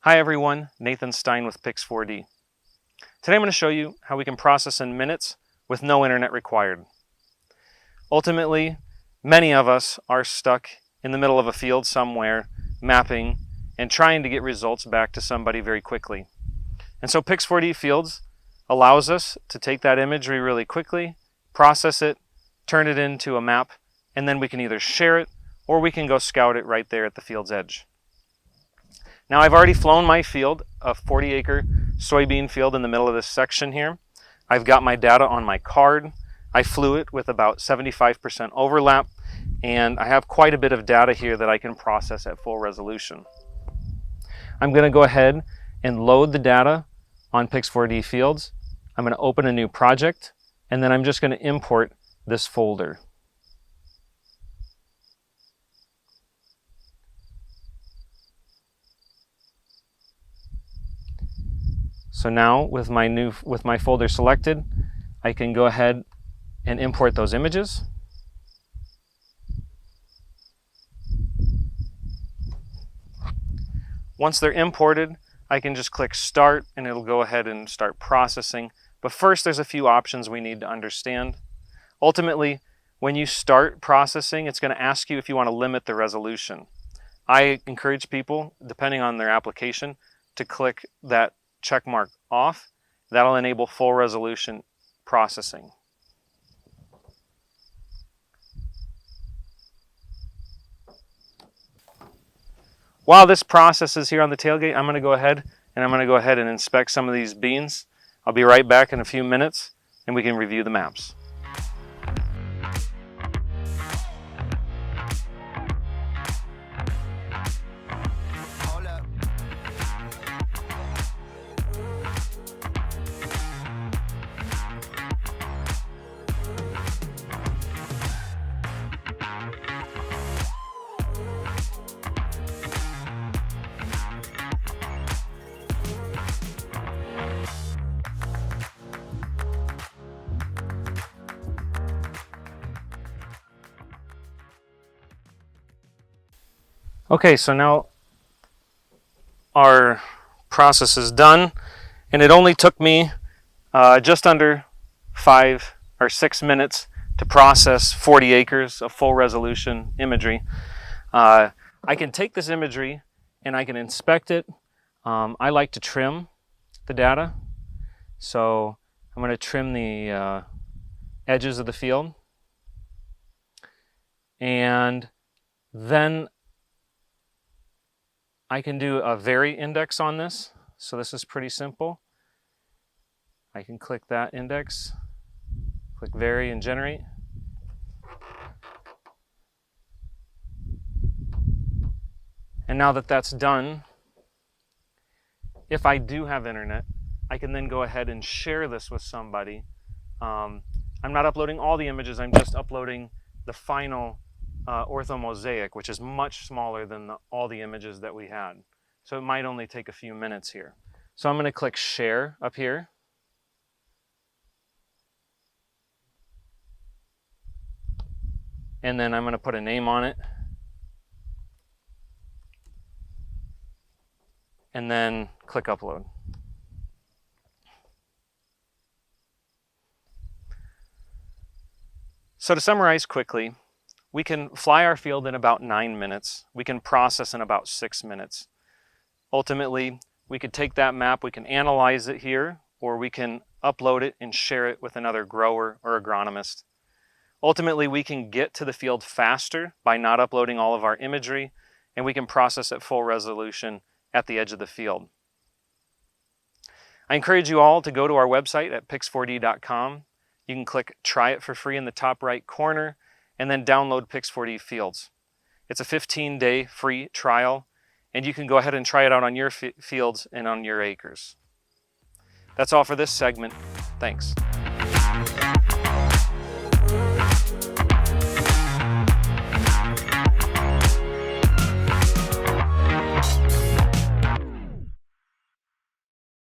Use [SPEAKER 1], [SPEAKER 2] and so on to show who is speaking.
[SPEAKER 1] Hi everyone, Nathan Stein with PIX4D. Today I'm going to show you how we can process in minutes with no internet required. Ultimately, many of us are stuck in the middle of a field somewhere, mapping and trying to get results back to somebody very quickly. And so PIX4Dfields allows us to take that imagery really quickly, process it, turn it into a map, and then we can either share it or we can go scout it right there at the field's edge. Now I've already flown my field, a 40-acre soybean field in the middle of this section here. I've got my data on my card. I flew it with about 75% overlap, and I have quite a bit of data here that I can process at full resolution. I'm going to go ahead and load the data on PIX4Dfields. I'm going to open a new project, and then I'm just going to import this folder. So now with my folder selected, I can go ahead and import those images. Once they're imported, I can just click start and it'll go ahead and start processing. But first there's a few options we need to understand. Ultimately, when you start processing, it's going to ask you if you want to limit the resolution. I encourage people, depending on their application, to click that check mark off. That'll enable full resolution processing. While this process is here on the tailgate, I'm going to go ahead and inspect some of these beans. I'll be right back in a few minutes and we can review the maps. Okay, so now our process is done, and it only took me just under 5 or 6 minutes to process 40 acres of full resolution imagery. I can take this imagery and I can inspect it. I like to trim the data, so I'm going to trim the edges of the field, and then I can do a VARI index on this. So this is pretty simple. I can click that index, click VARI and generate. And now that that's done, if I do have internet, I can then go ahead and share this with somebody. I'm not uploading all the images, I'm just uploading the final orthomosaic, which is much smaller than all the images that we had. So it might only take a few minutes here. So I'm going to click share up here. And then I'm going to put a name on it. And then click upload. So to summarize quickly, we can fly our field in about 9 minutes. We can process in about 6 minutes. Ultimately, we could take that map, we can analyze it here, or we can upload it and share it with another grower or agronomist. Ultimately, we can get to the field faster by not uploading all of our imagery, and we can process at full resolution at the edge of the field. I encourage you all to go to our website at PIX4D.com. You can click Try It for free in the top right corner, and then download PIX4Dfields. It's a 15-day free trial, and you can go ahead and try it out on your fields and on your acres. That's all for this segment. Thanks.